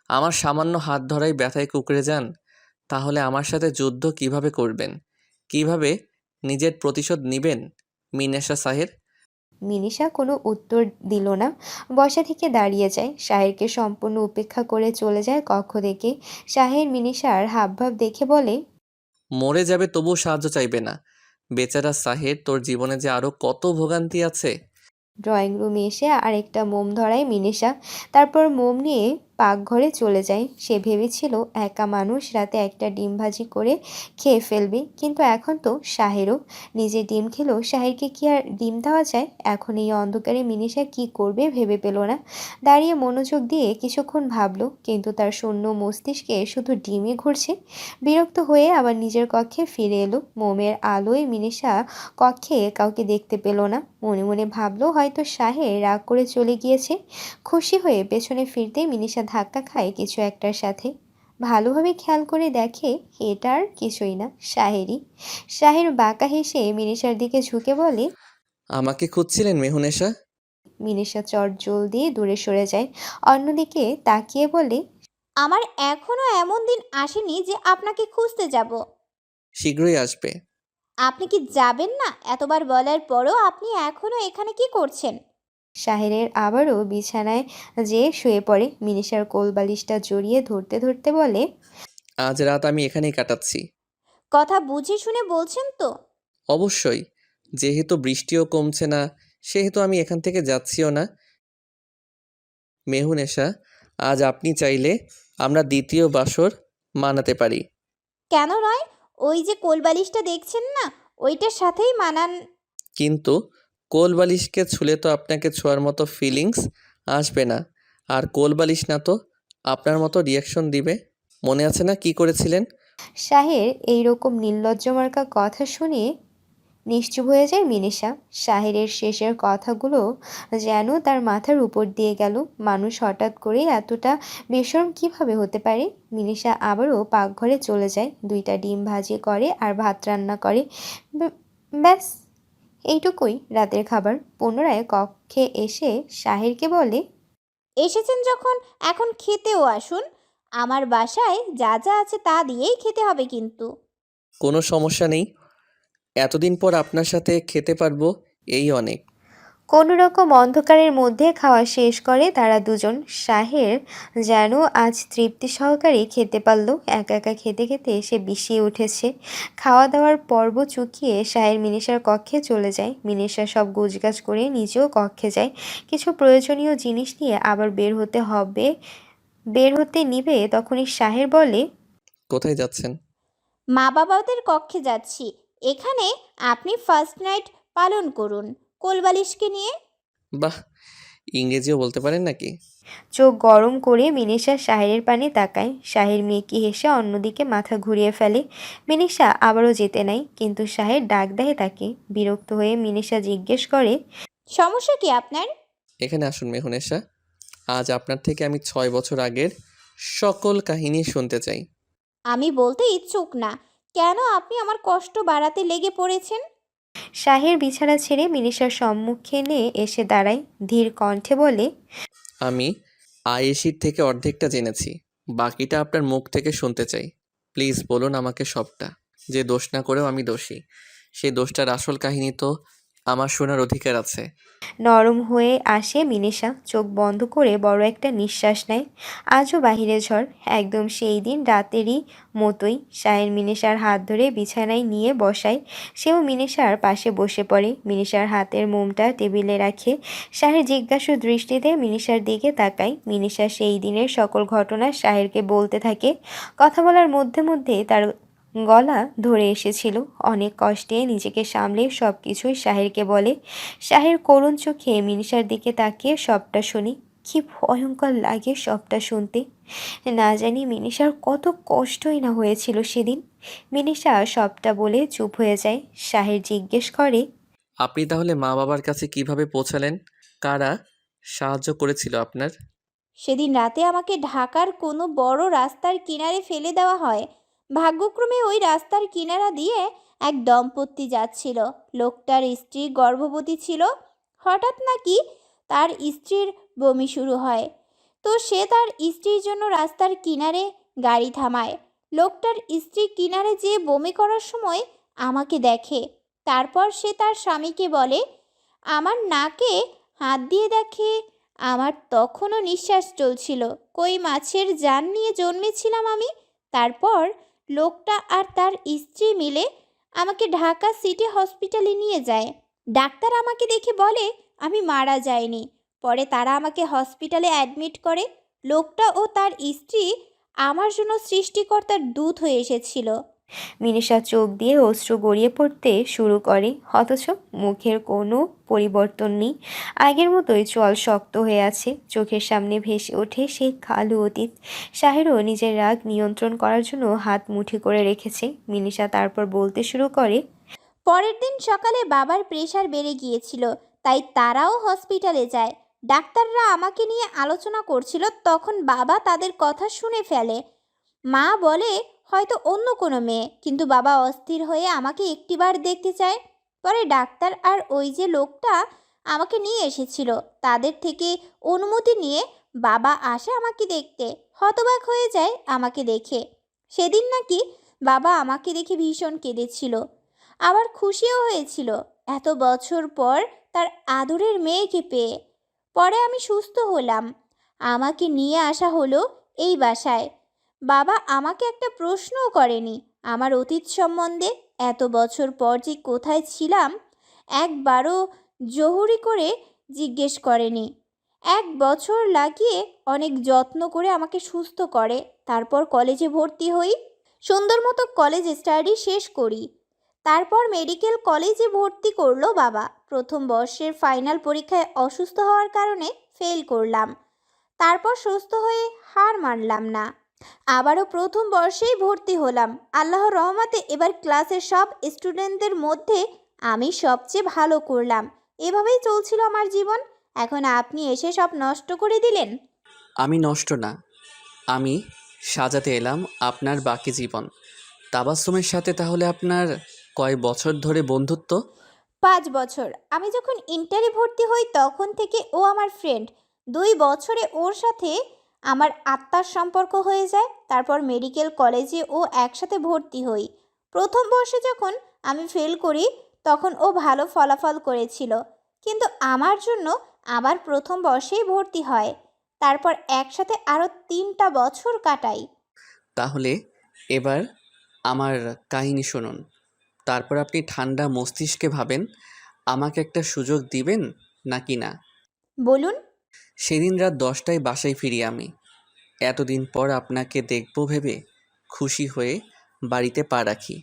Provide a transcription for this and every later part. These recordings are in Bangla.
আমার সামান্য হাত ধরাই ব্যথায় কুঁকড়ে যান, তাহলে আমার সাথে যুদ্ধ কিভাবে করবেন? কিভাবে নিজের প্রতিশোধ নিবেন মিনেশা সাহের? মিনিষা কোনো উত্তর দিল না। বসা থেকে দাঁড়িয়ে যায়, শাহেরকে সম্পূর্ণ উপেক্ষা করে চলে যায় কক্ষ থেকে। শাহের মিনিষার হাবভাব দেখে বলে, মরে যাবে তবুও সাহায্য চাইবে না। বেচারা সাহের, তোর জীবনে যে আরো কত ভোগান্তি আছে। ড্রয়িং রুমে এসে আরেকটা মোম ধরায় মিনিষা। তারপর মোম নিয়ে পাকঘরে চলে যায়। সে ভেবেছিল একা মানুষ রাতে একটা ডিম ভাজি করে খেয়ে ফেলবে, কিন্তু এখন তো শাহেরও। নিজে ডিম খেলেও শাহেরকে কি আর ডিম দেওয়া যায়? এখন এই অন্ধকারে মিনিষা কি করবে ভেবে পেল না। দাঁড়িয়ে মনোযোগ দিয়ে কিছুক্ষণ ভাবলো, কিন্তু তার শূন্য মস্তিষ্কে শুধু ডিমই ঘুরছে। বিরক্ত হয়ে আবার নিজের কক্ষে ফিরে এলো। মোমের আলোয় মিনিষা কক্ষে কাউকে দেখতে পেল না। মনে মনে ভাবলো হয়তো শাহের রাগ করে চলে গিয়েছে। খুশি হয়ে পেছনে ফিরতেই মিনিষা ধাক্কা খায় কিছু একটার সাথে। ভালোভাবে খেয়াল করে দেখে এটা আর কিছুই না, শাহেরই। শাহের বাঁকা হেসে মিনিষার দিকে ঝুঁকে বলে, আমাকে খুঁজছিলেন মেহুনেশা? মিনিষা চটজলদি দিয়ে দূরে সরে যায়। অন্যদিকে তাকিয়ে বলে, আমার এখনো এমন দিন আসেনি যে আপনাকে খুঁজতে যাব। শীঘ্রই আসবে। আপনি কি যাবেন না? এতবার বলার পরও আপনি এখনো এখানে কি করছেন? শাহেরের আবারও বিছানায় যেয়ে শুয়ে পড়ে। মিনিষার কোলবালিশটা জড়িয়ে ধরতে ধরতে বলে, আজ রাত আমি এখানেই কাটাচ্ছি। কথা বুঝে শুনে বলছেন তো? অবশ্যই। যেহেতু বৃষ্টিও কমছে না, সেহেতু আমি এখান থেকে যাচ্ছিও না। মেহুনেশা, আজ আপনি চাইলে আমরা দ্বিতীয় বাসর মানাতে পারি। কেন নয়? ওই যে কোলবালিশটা দেখছেন না, ওইটার সাথেই মানান। কিন্তু কোলবালিশকে ছুলে তো আপনাকে ছোঁয়ার মতো ফিলিংস আসবে না। আর কোলবালিশ না তো আপনার মতো রিয়াকশন দিবে। মনে আছে না কি করেছিলেন? শাহের এইরকম নির্লজ্জ মার্কা কথা শুনে নিশ্চুপ হয়ে যায় মিনিষা। শাহেরের শেষের কথাগুলো যেন তার মাথার উপর দিয়ে গেল। মানুষ হঠাৎ করে এতটা বেশরম কিভাবে হতে পারে? মিনিষা আবারও পাকঘরে চলে যায়, দুইটা ডিম ভাজি করে আর ভাত রান্না করে। ব্যাস, এইটুকুই রাতের খাবার। পুনরায় কক্ষে এসে শাহেরকে বলে, এসেছেন যখন এখন খেতেও আসুন। আমার বাসায় যা যা আছে তা দিয়েই খেতে হবে কিন্তু। কোনো সমস্যা নেই। এতদিন পর আপনার সাথে খেতে পারবো, এই অনেক। কোনো রকম অন্ধকারের মধ্যে খাওয়া শেষ করে তারা দুজন। শাহের যেন আজ তৃপ্তি সহকারে খেতে পারল। একা একা খেতে খেতে সে বিষিয়ে উঠেছে। খাওয়া দাওয়ার পর্ব চুকিয়ে শাহের মিনিষার কক্ষে চলে যায়। মিনিষা সব গোছগাছ করে নিজেও কক্ষে যায়। কিছু প্রয়োজনীয় জিনিস নিয়ে আবার বের হতে হবে। বের হতে নিবে তখনই শাহের বলে, কোথায় যাচ্ছেন? মা বাবাদের কক্ষে যাচ্ছি। এখানে আপনি ফার্স্ট নাইট পালন করুন কোলবালিশকে নিয়ে। বাহ, ইংরেজিও বলতে পারেন নাকি? চোখ গরম করে মিনিষা শাহের পানে তাকায়। শাহের মেকি হেসে অন্যদিকে মাথা ঘুরিয়ে ফেলে। মিনিষা আবারও যেতে নাই, কিন্তু শাহের ডাক দেয় তাকে। বিরক্ত হয়ে মিনিষা জিজ্ঞেস করে, সমস্যা কি আপনার? এখানে আসুন মেহুনেশা। আজ আপনার থেকে আমি 6 বছর আগের সকল কাহিনী শুনতে চাই। আমি বলতে ইচ্ছুক না। কেন আপনি আমার কষ্ট বাড়াতে লেগে পড়েছেন? শাহের বিছানা ছেড়ে মিনিষার সম্মুখে নিয়ে এসে দাঁড়ায়। ধীর কণ্ঠে বলে, আমি আয়েশির থেকে অর্ধেকটা জেনেছি। বাকিটা আপনার মুখ থেকে শুনতে চাই। প্লিজ বলুন আমাকে সবটা। যে দোষ না করেও আমি দোষী, সেই দোষটার আসল কাহিনী তো আমার শোনার অধিকার আছে। নরম হয়ে আসে মিনিষা। চোখ বন্ধ করে বড় একটা নিঃশ্বাস নেয়। আজও বাহিরে ঝড়, একদম সেই দিন রাতেরই মতোই। শাহের মিনিষার হাত ধরে বিছানায় নিয়ে বসায়। সেও মিনিষার পাশে বসে পড়ে। মিনিষার হাতের মোমটা টেবিলে রাখে। শাহের জিজ্ঞাসু দৃষ্টিতে মিনিষার দিকে তাকায়। মিনিষা সেই দিনের সকল ঘটনা শাহেরকে বলতে থাকে। কথা বলার মধ্যে মধ্যে তার গলা ধরে এসেছিল। অনেক কষ্টে নিজেকে সামলে সব কিছুই শাহেরকে বলে। শাহের করুণ চোখে মিনিষার দিকে তাকিয়ে সবটা শুনি। কি ভয়ঙ্কর লাগে সবটা শুনতে। না জানি মিনিষার কত কষ্টই না হয়েছিল সেদিন। মিনিষা সবটা বলে চুপ হয়ে যায়। শাহের জিজ্ঞেস করে, আপনি তাহলে মা বাবার কাছে কিভাবে পৌঁছালেন? কারা সাহায্য করেছিল আপনার? সেদিন রাতে আমাকে ঢাকার কোনো বড় রাস্তার কিনারে ফেলে দেওয়া হয়। ভাগ্যক্রমে ওই রাস্তার কিনারা দিয়ে এক দম্পতি যাচ্ছিল। লোকটার স্ত্রী গর্ভবতী ছিল। হঠাৎ নাকি তার স্ত্রীর বমি শুরু হয়। তো সে তার স্ত্রীর জন্য রাস্তার কিনারে গাড়ি থামায়। লোকটার স্ত্রী কিনারে যেয়ে বমি করার সময় আমাকে দেখে। তারপর সে তার স্বামীকে বলে, আমার নাকে হাত দিয়ে দেখে। আমার তখনও নিঃশ্বাস চলছিল। কই মাছের জান নিয়ে জন্মেছিলাম আমি। তারপর লোকটা আর তার স্ত্রী মিলে আমাকে ঢাকা সিটি হসপিটালে নিয়ে যায়। ডাক্তার আমাকে দেখে বলে আমি মারা যাইনি। পরে তারা আমাকে হসপিটালে অ্যাডমিট করে। লোকটা ও তার স্ত্রী আমার জন্য সৃষ্টিকর্তার দূত হয়ে এসেছিল। মিনিষা চোখ দিয়ে অশ্রু গড়িয়ে পড়তে শুরু করে, অথচ মুখের কোনো পরিবর্তন নেই। আগের মতোই চোয়াল শক্ত হয়ে আছে। চোখের সামনে ভেসে ওঠে সেই কালো অতীত। শাহেরও নিজের রাগ নিয়ন্ত্রণ করার জন্য হাত মুঠি করে রেখেছে। মিনিষা তারপর বলতে শুরু করে, পরের দিন সকালে বাবার প্রেশার বেড়ে গিয়েছিল, তাই তারাও হসপিটালে যায়। ডাক্তাররা আমাকে নিয়ে আলোচনা করছিল, তখন বাবা তাদের কথা শুনে ফেলে। মা বলে হয়তো অন্য কোনো মেয়ে, কিন্তু বাবা অস্থির হয়ে আমাকে একটিবার দেখতে চায়। পরে ডাক্তার আর ওই যে লোকটা আমাকে নিয়ে এসেছিল তাদের থেকে অনুমতি নিয়ে বাবা আসে আমাকে দেখতে। হতবাক হয়ে যায় আমাকে দেখে। সেদিন নাকি বাবা আমাকে দেখে ভীষণ কেঁদেছিল, আবার খুশিও হয়েছিল এত বছর পর তার আদরের মেয়েকে পেয়ে। পরে আমি সুস্থ হলাম, আমাকে নিয়ে আসা হলো এই বাসায়। বাবা আমাকে একটা প্রশ্নও করেনি আমার অতীত সম্বন্ধে। এত বছর পর যে কোথায় ছিলাম একবারও জহুরি করে জিজ্ঞেস করেনি। 1 বছর লাগিয়ে অনেক যত্ন করে আমাকে সুস্থ করে। তারপর কলেজে ভর্তি হই, সুন্দর মতো কলেজ স্টাডি শেষ করি। তারপর মেডিকেল কলেজে ভর্তি করলো বাবা। প্রথম বর্ষের ফাইনাল পরীক্ষায় অসুস্থ হওয়ার কারণে ফেল করলাম। তারপর সুস্থ হয়ে হার মানলাম না, আবারও প্রথম বর্ষেই ভর্তি হলাম। আল্লাহর রহমতে এবার ক্লাসের সব স্টুডেন্টদের মধ্যে আমি সবচেয়ে ভালো করলাম। এভাবেই চলছিল আমার জীবন। এখন আপনি এসে সব নষ্ট করে দিলেন। আমি নষ্ট না, আমি সাজাতে এলাম আপনার বাকি জীবন। তাবাসসুমের সাথে তাহলে আপনার কয় বছর ধরে বন্ধুত্ব? 5 বছর। আমি যখন ইন্টারে ভর্তি হই তখন থেকে ও আমার ফ্রেন্ড। 2 বছরে ওর সাথে আমার আত্মার সম্পর্ক হয়ে যায়। তারপর মেডিকেল কলেজে ও একসাথে ভর্তি হই। প্রথম বর্ষে যখন আমি ফেল করি তখন ও ভালো ফলাফল করেছিল, কিন্তু আমার জন্য আবার প্রথম বর্ষেই ভর্তি হয়। তারপর একসাথে আরও 3টা বছর কাটাই। তাহলে এবার আমার কাহিনী শুনুন। তারপর আপনি ঠান্ডা মস্তিষ্কে ভাবেন আমাকে একটা সুযোগ দিবেন নাকি না। বলুন। সেদিন রাত 10টায় বাসায় ফিরি আমি। এতদিন পর আপনাকে দেখব ভেবে খুশি হয়ে বাড়িতে পা রাখি।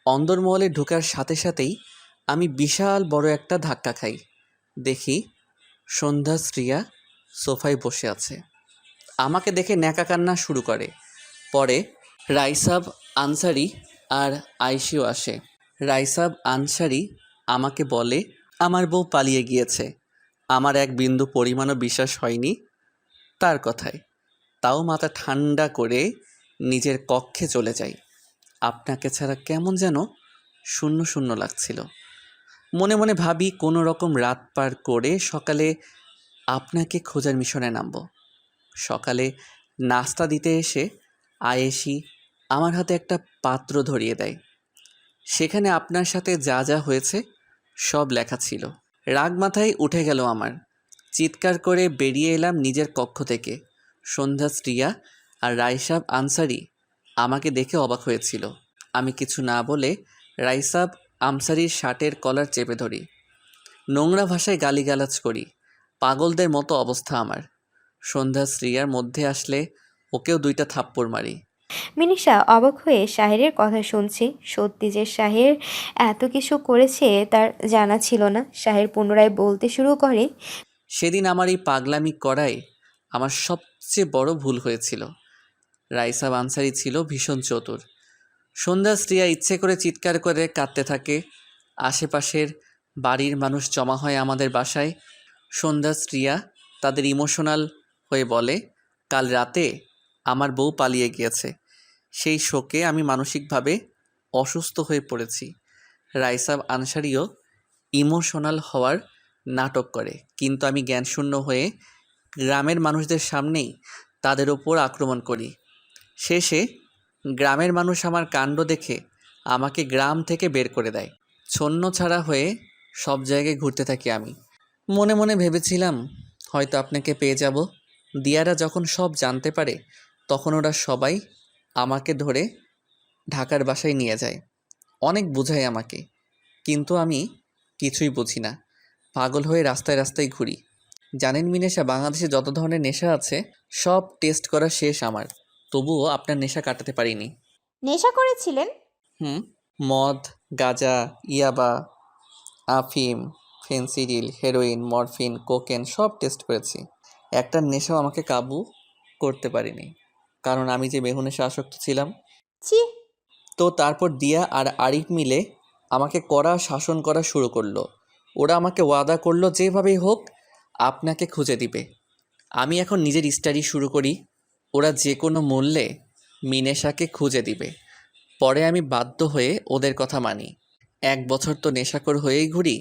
অন্দরমহলে ঢোকার সাথে সাথেই আমি বিশাল বড় একটা ধাক্কা খাই। দেখি সন্ধ্যা শ্রিয়া সোফায় বসে আছে। আমাকে দেখে ন্যাকা কান্না শুরু করে। পরে রাইসাব আনসারি আর আইসিও আসে। রাইসাব আনসারি আমাকে বলে আমার বউ পালিয়ে গিয়েছে। আমার এক বিন্দু পরিমাণও বিশ্বাস হয়নি তার কথায়। তাও মাথা ঠান্ডা করে নিজের কক্ষে চলে যাই। আপনাকে ছাড়া কেমন যেন শূন্য শূন্য লাগছিল। মনে মনে ভাবি কোনো রকম রাত পার করে সকালে আপনাকে খোঁজার মিশনে নামব। সকালে নাস্তা দিতে এসে আয়েশি আমার হাতে একটা পাত্র ধরিয়ে দেয়। সেখানে আপনার সাথে যা যা হয়েছে সব লেখা ছিল। রাগ মাথায় উঠে গেল আমার। চিৎকার করে বেরিয়ে এলাম নিজের কক্ষ থেকে। সন্ধ্যা শ্রিয়া আর রাইসাব আনসারি আমাকে দেখে অবাক হয়েছিল। আমি কিছু না বলে রাইসাব আনসারির শার্টের কলার চেপে ধরি। নোংরা ভাষায় গালিগালাজ করি। পাগলদের মতো অবস্থা আমার। সন্ধ্যা শ্রিয়ার মধ্যে আসলে ওকেও 2টা থাপ্পড় মারি। মিনিষা অবাক হয়ে শাহেরের কথা শুনছে। সত্যি যে শাহের এত কিছু করেছে তার জানা ছিল না। শাহের পুনরায় বলতে শুরু করে, সেদিন আমার এই পাগলামি করায় আমার সবচেয়ে বড় ভুল হয়েছিল। রাইসাব আনসারি ছিল ভীষণ চতুর। সন্ধ্যা শ্রিয়া ইচ্ছে করে চিৎকার করে কাঁদতে থাকে। আশেপাশের বাড়ির মানুষ জমা হয় আমাদের বাসায়। সন্ধ্যা শ্রিয়া তাদের ইমোশনাল হয়ে বলে কাল রাতে আমার বউ পালিয়ে গিয়েছে। সেই শোকে আমি মানসিকভাবে অসুস্থ হয়ে পড়েছি। রাইসাব আনসারিও ইমোশনাল হওয়ার নাটক করে, কিন্তু আমি জ্ঞানশূন্য হয়ে গ্রামের মানুষদের সামনেই তাদের ওপর আক্রমণ করি। শেষে গ্রামের মানুষ আমার কাণ্ড দেখে আমাকে গ্রাম থেকে বের করে দেয়। ছন্নছাড়া হয়ে সব জায়গায় ঘুরতে থাকি আমি। মনে মনে ভেবেছিলাম হয়তো আপনাকে পেয়ে যাব। দিয়ারা যখন সব জানতে পারে তখন ওরা সবাই আমাকে ধরে ঢাকার বাসায় নিয়ে যায়। অনেক বোঝায় আমাকে, কিন্তু আমি কিছুই বুঝি না। পাগল হয়ে রাস্তায় রাস্তায় ঘুরি। জানেন মিনেশা, বাংলাদেশে যত ধরনের নেশা আছে সব টেস্ট করা শেষ আমার, তবুও আপনার নেশা কাটাতে পারিনি। নেশা করেছিলেন? হুম, মদ, গাঁজা, ইয়াবা, আফিম, ফেনসিডিল, হেরোইন, মরফিন, কোকেন সব টেস্ট করেছি। একটা নেশাও আমাকে কাবু করতে পারিনি, কারণ আমি যে মেহুনেশা আসক্ত ছিলাম। ছি। তো তারপর দিয়া আর আরিফ মিলে আমাকে কড়া শাসন করা শুরু করলো। ওরা আমাকে ওয়াদা করলো যেভাবেই হোক আপনাকে খুঁজে দিবে। আমি এখন নিজের স্টাডি শুরু করি। ওরা যে কোনো মূল্যে মিনেশাকে খুঁজে দিবে। পরে আমি বাধ্য হয়ে ওদের কথা মানি। 1 বছর তো নেশাখোর হয়েই ঘুরি।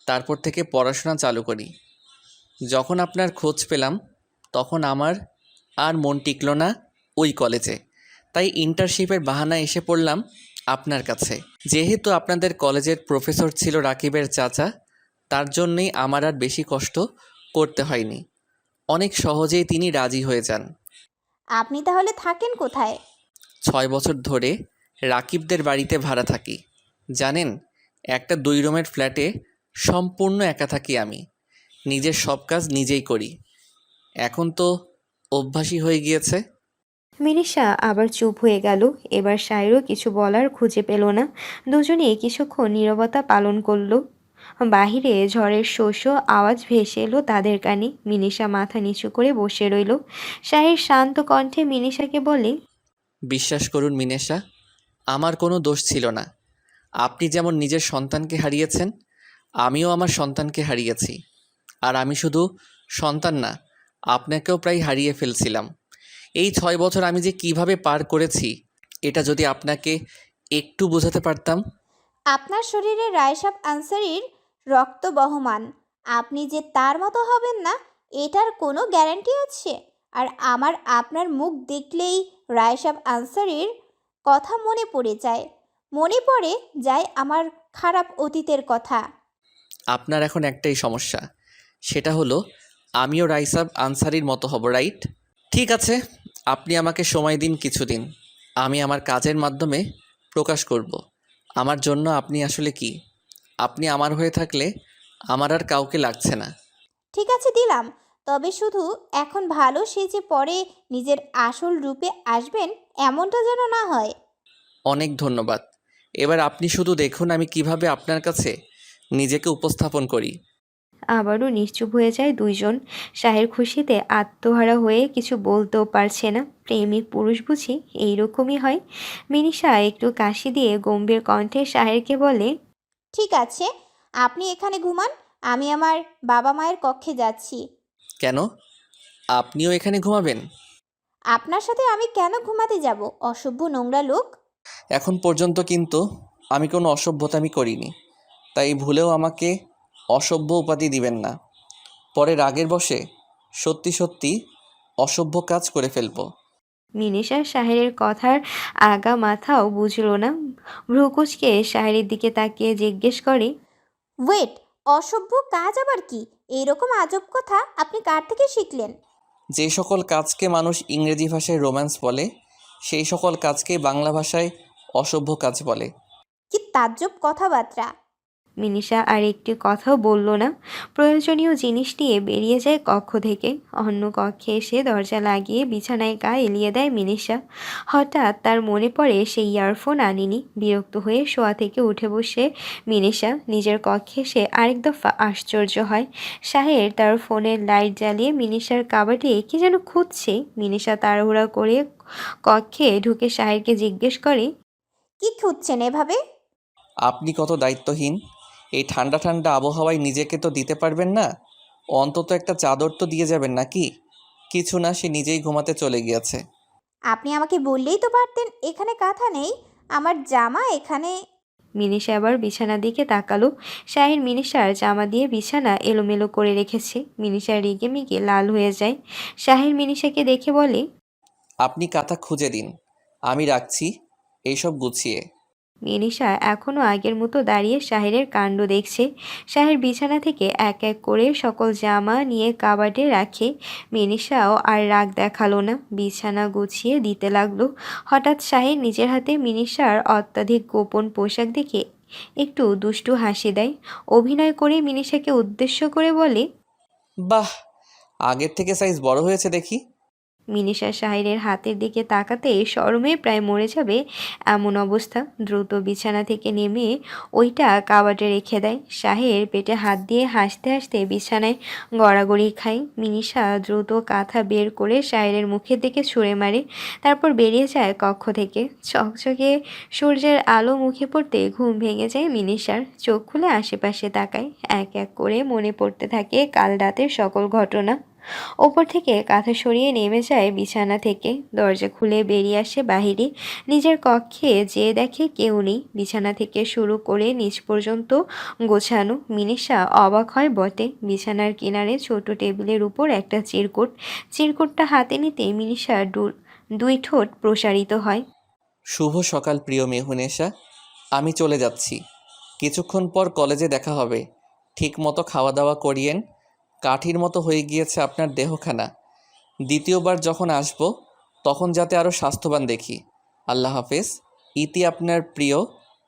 তারপর থেকে পড়াশোনা চালু করি। যখন আপনার খোঁজ পেলাম তখন আমার আর মন টিকল না ওই কলেজে, তাই ইন্টার্নশিপের বাহানায় এসে পড়লাম আপনার কাছে। যেহেতু আপনাদের কলেজের প্রফেসর ছিল রাকিবের চাচা, তার জন্যেই আমার আর বেশি কষ্ট করতে হয়নি। অনেক সহজেই তিনি রাজি হয়ে যান। আপনি তাহলে থাকেন কোথায়? 6 বছর ধরে রাকিবদের বাড়িতে ভাড়া থাকি। জানেন, একটা 2 রুমের ফ্ল্যাটে সম্পূর্ণ একা থাকি আমি। নিজের সব কাজ নিজেই করি। এখন তো অভ্যাসই হয়ে গিয়েছে। মিনিষা আবার চুপ হয়ে গেল। এবার সাইরও কিছু বলার খুঁজে পেল না। দুজনেই কিছুক্ষণ নীরবতা পালন করলো। বাহিরে ঝড়ের শো শো আওয়াজ ভেসে এলো তাদের কানে। মিনিষা মাথা নিচু করে বসে রইল। সাহির শান্ত কণ্ঠে মিনিষাকে বলে, বিশ্বাস করুন মিনেশা, আমার কোনো দোষ ছিল না। আপনি যেমন নিজের সন্তানকে হারিয়েছেন, আমিও আমার সন্তানকে হারিয়েছি। আর আমি শুধু সন্তান না, আপনাকেও প্রায় হারিয়ে ফেলছিলাম। এই 6 বছর আমি যে কিভাবে পার করেছি এটা যদি আপনাকে একটু বোঝাতে পারতাম। আপনার শরীরে রায়সাব আনসারির রক্ত বহমান। আপনি যে তার মতো হবেন না এটার কোনো গ্যারান্টি আছে? আর আমার আপনার মুখ দেখলেই রায়সাব আনসারির কথা মনে পড়ে যায়। মনে পড়ে যায় আমার খারাপ অতীতের কথা। আপনার এখন একটাই সমস্যা, সেটা হলো আমিও রাইসাব আনসারির মতো হব, রাইট? ঠিক আছে, আপনি আমাকে সময় দিন কিছুদিন। আমি আমার কাজের মাধ্যমে প্রকাশ করব আমার জন্য আপনি আসলে কি। আপনি আমার হয়ে থাকলে আমার আর কাউকে লাগছে না। ঠিক আছে, দিলাম। তবে শুধু এখন ভালো সেজে পরে নিজের আসল রূপে আসবেন এমনটা যেন না হয়। অনেক ধন্যবাদ। এবার আপনি শুধু দেখুন আমি কিভাবে আপনার কাছে নিজেকে উপস্থাপন করি। আবারও নিশ্চুপ হয়ে যায় দুইজন। শাহের খুশিতে আত্মহারা হয়ে কিছু বলতেও পারছে না। প্রেমিক পুরুষ বুঝি এইরকমই হয়। মিনিষা একটু কাশি দিয়ে গম্ভীর কণ্ঠে শাহেরকে বলে, ঠিক আছে, আপনি এখানে ঘুমান। আমি আমার বাবা মায়ের কক্ষে যাচ্ছি। কেন, আপনিও এখানে ঘুমাবেন? আপনার সাথে আমি কেন ঘুমাতে যাব, অসভ্য নোংরা লোক? এখন পর্যন্ত কিন্তু আমি কোনো অসভ্যতামি করিনি, তাই ভুলেও আমাকে অসভ্য উপাধি দিবেন না। পরে রাগের বশে সত্যি সত্যি অসভ্য কাজ করে ফেলবো। মিনিষা শাহেরের কথার আগা মাথাও বুঝল না। ভ্রুকুচকে শাহেরের দিকে তাকিয়ে জিজ্ঞেস করে, ওয়েট, অসভ্য কাজ আবার কি? এইরকম আজব কথা আপনি কার থেকে শিখলেন? যে সকল কাজকে মানুষ ইংরেজি ভাষায় রোম্যান্স বলে, সেই সকল কাজকে বাংলা ভাষায় অসভ্য কাজ বলে। কি তাজ্জব কথাবার্তা! মিনিষা আর একটি কথাও বলল না। প্রয়োজনীয় জিনিস নিয়ে বেরিয়ে যায় কক্ষ থেকে। অন্য কক্ষে এসে দরজা লাগিয়ে বিছানায় গা এলিয়ে দেয় মিনিষা। হঠাৎ তার মনে পড়ে সে ইয়ারফোন আনেনি। বিরক্ত হয়ে শোয়া থেকে উঠে বসে মিনিষা নিজের কক্ষে এসে আরেক দফা আশ্চর্য হয়। সাহের তার ফোনের লাইট জ্বালিয়ে মিনিষার কাবাডে কি যেন খুঁজছে। মিনিষা তাড়াহুড়া করে কক্ষে ঢুকে সাহেরকে জিজ্ঞেস করে, কি খুঁজছেন এভাবে? আপনি কত দায়িত্বহীন! এই ঠান্ডা ঠান্ডা আবহাওয়ায় নিজেকে তো দিতে পারবেন না, অন্তত একটা চাদর তো দিয়ে যাবেন নাকি? কিছু না, সে নিজেই ঘুমাতে চলে গিয়েছে। আপনি আমাকে বললেই তো পারতেন এখানে কাঁথা নেই, আমার জামা এখানে। মিনিষা আবার বিছানার দিকে তাকালো। শাহিন মিনিষার জামা দিয়ে বিছানা এলোমেলো করে রেখেছে। মিনিষা রেগে মেগে লাল হয়ে যায়। শাহিন মিনিষাকে দেখে বলে, আপনি কাঁথা খুঁজে দিন, আমি রাখছি এইসব গুছিয়ে। মিনিষা এখনো আগের মতো দাঁড়িয়ে শাহেরের কাণ্ড দেখছে। শাহের বিছানা থেকে এক এক করে সকল জামা নিয়ে কাবাডে রাখে। মিনিষাও আর রাগ দেখালো না, বিছানা গুছিয়ে দিতে লাগলো। হঠাৎ শাহের নিজের হাতে মিনিষার অত্যাধিক গোপন পোশাক দেখে একটু দুষ্টু হাসি দেয়। অভিনয় করে মিনিষাকে উদ্দেশ্য করে বলে, বাহ, আগের থেকে সাইজ বড় হয়েছে দেখি। মিনিষা শাহিরের হাতের দিকে তাকাতে শরমে প্রায় মরে যাবে এমন অবস্থা। দ্রুত বিছানা থেকে নেমে ওইটা কাবাটে রেখে দেয়। শাহের পেটে হাত দিয়ে হাসতে হাসতে বিছানায় গড়াগড়ি খায়। মিনিষা দ্রুত কাঁথা বের করে শাহের মুখের দিকে ছুঁড়ে মারে, তারপর বেরিয়ে যায় কক্ষ থেকে। চকচকে সূর্যের আলো মুখে পড়তে ঘুম ভেঙে যায় মিনিষার। চোখ খুলে আশেপাশে তাকায়। এক এক করে মনে পড়তে থাকে কাল রাতের সকল ঘটনা। ওপর থেকে কাঁথা সরিয়ে নেমে যায় বিছানা থেকে। দরজা খুলে বেরিয়ে আসে বাহিরে। নিজের কক্ষে যেয়ে দেখে কেউ নেই। বিছানা থেকে শুরু করে নিচ পর্যন্ত গোছানো। মিনিষা অবাক হয় বটে। বিছানার কিনারে ছোট টেবিলের উপর একটা চিরকুট। চিরকুটটা হাতে নিতে মিনিষা দুই ঠোঁট প্রসারিত হয়। শুভ সকাল প্রিয় মেহুনেশা, আমি চলে যাচ্ছি। কিছুক্ষণ পর কলেজে দেখা হবে। ঠিক মতো খাওয়া দাওয়া করিয়েন। কাঠির মতো হয়ে গিয়েছে আপনার দেহখানা। দ্বিতীয়বার যখন আসব তখন যাতে আরও স্বাস্থ্যবান দেখি। আল্লাহ হাফেজ। ইতি আপনার প্রিয়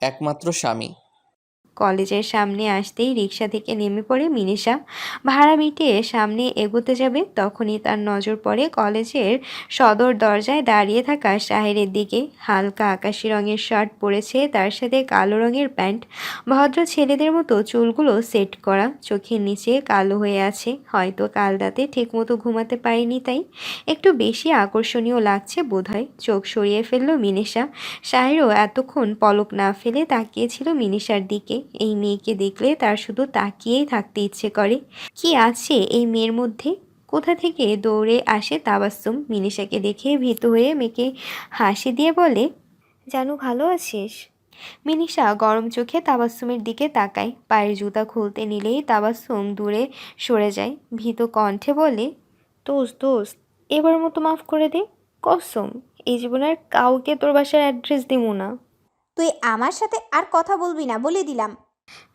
একমাত্র স্বামী। কলেজের সামনে আসতেই রিকশা থেকে নেমে পড়ে মিনিষা। ভাড়া মিটিয়ে সামনে এগোতে যাবে, তখনই তার নজর পড়ে কলেজের সদর দরজায় দাঁড়িয়ে থাকা শাহেরের দিকে। হালকা আকাশি রঙের শার্ট পরেছে, তার সাথে কালো রঙের প্যান্ট। ভদ্র ছেলেদের মতো চুলগুলো সেট করা, চোখের নিচে কালো হয়ে আছে। হয়তো কাল রাতে ঠিকমতো ঘুমাতে পারেনি, তাই একটু বেশি আকর্ষণীয় লাগছে বোধহয়। চোখ সরিয়ে ফেলল মিনিষা। শাহেরও এতক্ষণ পলক না ফেলে তাকিয়েছিল মিনিষার দিকে। এই মেয়েকে দেখলে তার শুধু তাকিয়েই থাকতে ইচ্ছে করে। কি আছে এই মেয়ের মধ্যে? কোথা থেকে দৌড়ে আসে তাবাস্সুম। মিনিষাকে দেখে ভীত হয়ে মেয়েকে হাসি দিয়ে বলে, জানু ভালো আছিস? মিনিষা গরম চোখে তাবাস্সুমের দিকে তাকায়। পায়ের জুতা খুলতে নিলেই তাবাস্সুম দূরে সরে যায়। ভীত কণ্ঠে বলে, দোস্ত দোস্ত, এবার মতো মাফ করে দে। কসম, এই জীবনের কাউকে তোর বাসার অ্যাড্রেস দিমু না। তুই আমার সাথে আর কথা বলবি না বলে দিলাম।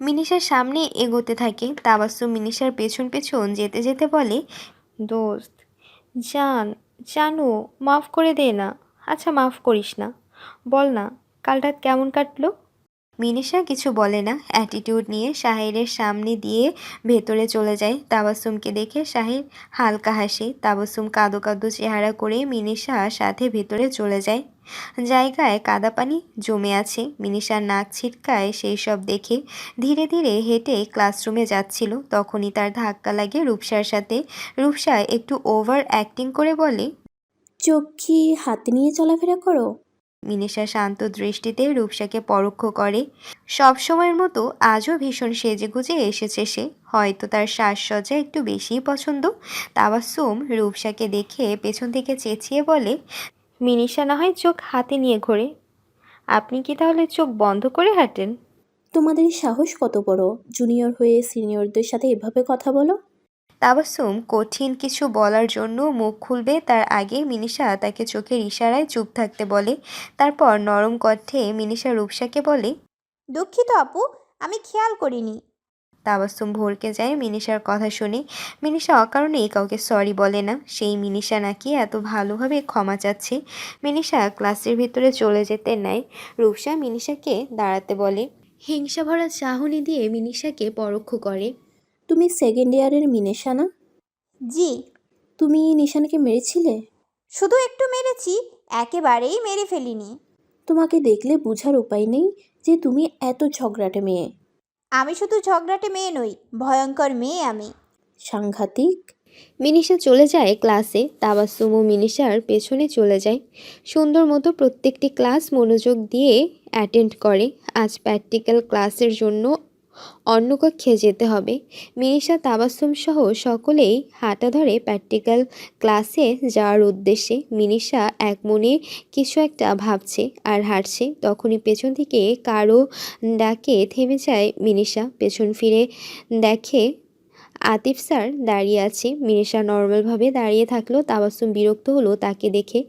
মিনিষার সামনে এগোতে থাকে। তাবাস্সুম মিনিষার পেছন পেছন যেতে যেতে বলে, দোস্ত জানো, মাফ করে দে না। আচ্ছা মাফ করিস না, বল না কাল রাত কেমন কাটলো? মিনিষা কিছু বলে না, অ্যাটিটিউড নিয়ে শাহিরের সামনে দিয়ে ভেতরে চলে যায়। তাবাস্সুমকে দেখে শাহির হালকা হাসে। তাবাস্সুম কাঁদো কাঁদো চেহারা করে মিনিষার সাথে ভেতরে চলে যায়। জায়গায় কাদা পানি জমে আছে। মিনিষার নাক ছিটকায় সেই সব দেখে। ধীরে ধীরে হেঁটে ক্লাসরুমে যাচ্ছিল, তখনই তার ধাক্কা লাগে রূপসার সাথে। রূপসা একটু ওভার অ্যাক্টিং করে বলে, চোখ কি হাতে নিয়ে চলাফেরা করো? মিনিষা শান্ত দৃষ্টিতে রূপসাকে পরোক্ষ করে। সব সময়ের মতো আজও ভীষণ সেজেগুজে এসেছে সে। হয়তো তার সাজসজ্জা একটু বেশিই পছন্দ। তাবাস্সুম রূপসাকে দেখে পেছন থেকে চেঁচিয়ে বলে, মিনিষা না হয় চোখ হাতে নিয়ে ঘোরে, আপনি কি তাহলে চোখ বন্ধ করে হাঁটেন? তোমাদের সাহস কত বড়, জুনিয়র হয়ে সিনিয়রদের সাথে এভাবে কথা বলো? তাবাস্সুম কঠিন কিছু বলার জন্য মুখ খুলবে তার আগে মিনিষা তাকে চোখের ইশারায় চুপ থাকতে বলে। তারপর নরম কণ্ঠে মিনিষা রূপসাকে বলে, দুঃখিত আপু, আমি খেয়াল করিনি। তাবাস্সুম ভড়কে যায় মিনিষার কথা শুনে। মিনিষা অকারণেই কাউকে সরি বলে না। সেই মিনিষা নাকি এত ভালোভাবে ক্ষমা চাচ্ছে। মিনিষা ক্লাসের ভিতরে চলে যেতে নেয়। রূপসা মিনিষাকে দাঁড়াতে বলে। হিংসা ভরা চাহনি দিয়ে মিনিষাকে পরোক্ষ করে। তুমি সেকেন্ড ইয়ারের মিনেশা না? জি। তুমি নিশানকে মেরেছিলে? শুধু একটু মেরেছি, একেবারেই মেরে ফেলিনি। তোমাকে দেখলে বোঝার উপায় নেই যে তুমি এত ঝগড়াটে মেয়ে। আমি শুধু ঝগড়াটে মেয়ে নই, ভয়ঙ্কর মেয়ে আমি। সাংঘাতিক। মিনিষা চলে যায় ক্লাসে। তাবাস্সুমও মিনিষার পেছনে চলে যায়। সুন্দর মতো প্রত্যেকটি ক্লাস মনোযোগ দিয়ে অ্যাটেন্ড করে। আজ প্র্যাকটিক্যাল ক্লাসের জন্য অন্য কক্ষে যেতে হবে। মিনিষা তাবাসসুম সহ সকলেই হাঁটা ধরে প্র্যাকটিক্যাল ক্লাসে যাওয়ার উদ্দেশ্যে। মিনিষা এক মনে কিছু একটা ভাবছে আর হাঁটছে। তখনই পেছন থেকে কারো ডাকে থেমে যায় মিনিষা। পেছন ফিরে দেখে আতিফ স্যার দাঁড়িয়ে আছে। মিনিষা নর্মালভাবে দাঁড়িয়ে থাকলেও তাবাসসুম বিরক্ত হলো তাকে দেখে।